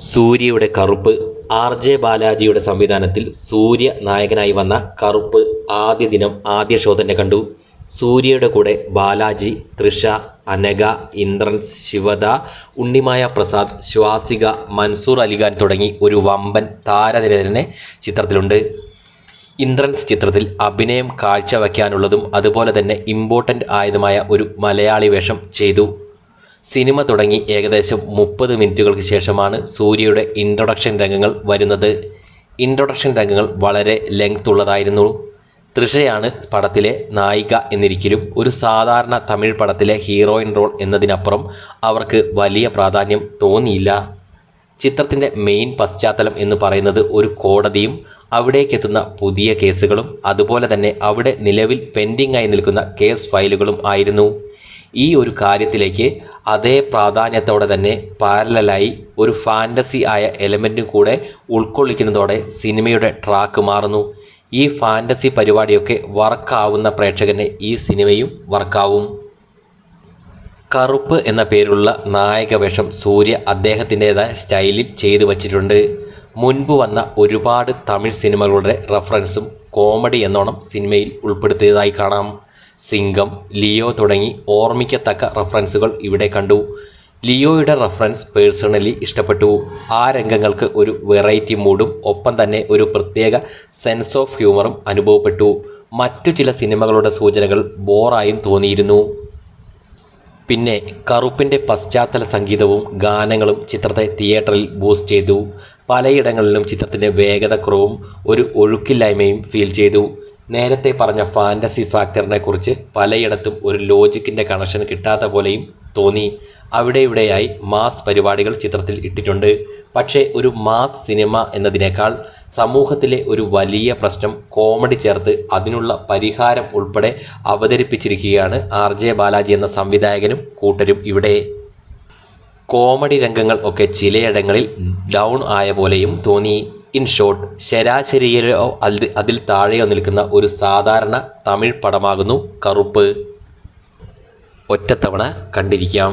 സൂര്യയുടെ കറുപ്പ്. ആർ.ജെ. ബാലാജിയുടെ സംവിധാനത്തിൽ സൂര്യ നായകനായി വന്ന കറുപ്പ് ആദ്യ ദിനം ആദ്യ ഷോ തന്നെ കണ്ടു. സൂര്യയുടെ കൂടെ ബാലാജി, തൃഷ, അനഘ, ഇന്ദ്രൻസ്, ശിവദ, ഉണ്ണിമായ പ്രസാദ്, ശ്വാസിക, മൻസൂർ അലിഖാൻ തുടങ്ങി ഒരു വമ്പൻ താരനിര തന്നെ ചിത്രത്തിലുണ്ട്. ഇന്ദ്രൻസ് ചിത്രത്തിൽ അഭിനയം കാഴ്ചവെക്കാനുള്ളതും അതുപോലെ തന്നെ ഇമ്പോർട്ടൻ്റ് ആയതുമായ ഒരു മലയാളി വേഷം ചെയ്തു. സിനിമ തുടങ്ങി ഏകദേശം 30 മിനിറ്റുകൾക്ക് ശേഷമാണ് സൂര്യയുടെ ഇൻട്രൊഡക്ഷൻ രംഗങ്ങൾ വരുന്നത്. ഇൻട്രൊഡക്ഷൻ രംഗങ്ങൾ വളരെ ലെങ്ത് ഉള്ളതായിരുന്നു. തൃഷയാണ് പടത്തിലെ നായിക എന്നിരിക്കലും ഒരു സാധാരണ തമിഴ് പടത്തിലെ ഹീറോയിൻ റോൾ എന്നതിനപ്പുറം അവർക്ക് വലിയ പ്രാധാന്യം തോന്നിയില്ല. ചിത്രത്തിൻ്റെ മെയിൻ പശ്ചാത്തലം എന്ന് പറയുന്നത് ഒരു കോടതിയും അവിടേക്കെത്തുന്ന പുതിയ കേസുകളും അതുപോലെ തന്നെ അവിടെ നിലവിൽ പെൻഡിംഗ് ആയി നിൽക്കുന്ന കേസ് ഫയലുകളും ആയിരുന്നു. ഈ ഒരു കാര്യത്തിലേക്ക് അതേ പ്രാധാന്യത്തോടെ തന്നെ പാരലലായി ഒരു ഫാൻറ്റസി ആയ എലമെൻറ്റും കൂടെ ഉൾക്കൊള്ളിക്കുന്നതോടെ സിനിമയുടെ ട്രാക്ക് മാറുന്നു. ഈ ഫാൻറ്റസി പരിപാടിയൊക്കെ വർക്കാവുന്ന പ്രേക്ഷകന് ഈ സിനിമയും വർക്കാവും. കറുപ്പ് എന്ന പേരുള്ള നായക വേഷം സൂര്യ അദ്ദേഹത്തിൻ്റെതായ സ്റ്റൈലിൽ ചെയ്തു വച്ചിട്ടുണ്ട്. മുൻപ് വന്ന ഒരുപാട് തമിഴ് സിനിമകളുടെ റെഫറൻസും കോമഡി എന്നോണം സിനിമയിൽ ഉൾപ്പെടുത്തിയതായി കാണാം. സിംഗം, ലിയോ തുടങ്ങി ഓർമ്മിക്കത്തക്ക റെഫറൻസുകൾ ഇവിടെ കണ്ടു. ലിയോയുടെ റെഫറൻസ് പേഴ്സണലി ഇഷ്ടപ്പെട്ടു. ആ രംഗങ്ങൾക്ക് ഒരു വെറൈറ്റി മൂഡും ഒപ്പം തന്നെ ഒരു പ്രത്യേക സെൻസ് ഓഫ് ഹ്യൂമറും അനുഭവപ്പെട്ടു. മറ്റു ചില സിനിമകളുടെ സൂചനകൾ ബോറായും തോന്നിയിരുന്നു. പിന്നെ കറുപ്പിൻ്റെ പശ്ചാത്തല സംഗീതവും ഗാനങ്ങളും ചിത്രത്തെ തിയേറ്ററിൽ ബൂസ്റ്റ് ചെയ്തു. പലയിടങ്ങളിലും ചിത്രത്തിൻ്റെ വേഗത കുറവും ഒരു ഒഴുക്കില്ലായ്മയും ഫീൽ ചെയ്തു. നേരത്തെ പറഞ്ഞ ഫാൻറ്റസി ഫാക്ടറിനെ കുറിച്ച് പലയിടത്തും ഒരു ലോജിക്കിൻ്റെ കണക്ഷൻ കിട്ടാത്ത പോലെയും തോന്നി. അവിടെ ഇവിടെയായി മാസ് പരിപാടികൾ ചിത്രത്തിൽ ഇട്ടിട്ടുണ്ട്. പക്ഷേ ഒരു മാസ് സിനിമ എന്നതിനേക്കാൾ സമൂഹത്തിലെ ഒരു വലിയ പ്രശ്നം കോമഡി ചേർത്ത് അതിനുള്ള പരിഹാരം ഉൾപ്പെടെ അവതരിപ്പിച്ചിരിക്കുകയാണ് ആർ.ജെ. ബാലാജി എന്ന സംവിധായകനും കൂട്ടരും ഇവിടെ. കോമഡി രംഗങ്ങൾ ഒക്കെ ചിലയിടങ്ങളിൽ ഡൗൺ ആയ പോലെയും തോന്നി. ഇൻ ഷോർട്ട്, ശരാശരിയിലോ അതിൽ താഴെയോ നിൽക്കുന്ന ഒരു സാധാരണ തമിഴ് പടമാകുന്നു കറുപ്പ്. ഒറ്റത്തവണ കണ്ടിരിക്കാം.